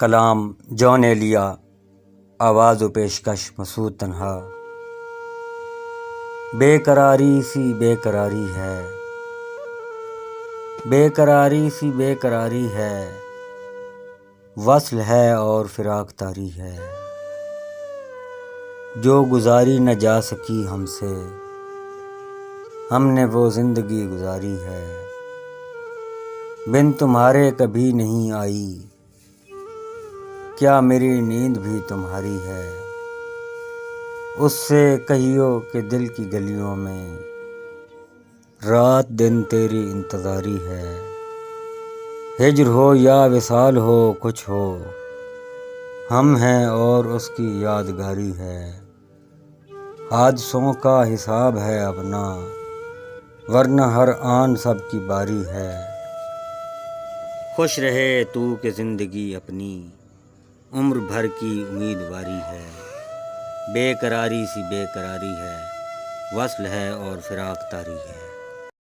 کلام جون ایلیا، آواز و پیشکش مسعود تنہا۔ بے قراری سی بے قراری ہے، بے قراری سی بے قراری ہے، وصل ہے اور فراق طاری ہے، جو گزاری نہ جا سکی ہم سے، ہم نے وہ زندگی گزاری ہے، بن تمہارے کبھی نہیں آئی، کیا میری نیند بھی تمہاری ہے، اس سے کہیو کہ دل کی گلیوں میں رات دن تیری انتظاری ہے، ہجر ہو یا وصال ہو کچھ ہو، ہم ہیں اور اس کی یادگاری ہے، حادثوں کا حساب ہے اپنا، ورنہ ہر آن سب کی باری ہے، خوش رہے تو کہ زندگی اپنی عمر بھر کی امیدواری ہے، بے قراری سی بے قراری ہے، وصل ہے اور فراق طاری ہے۔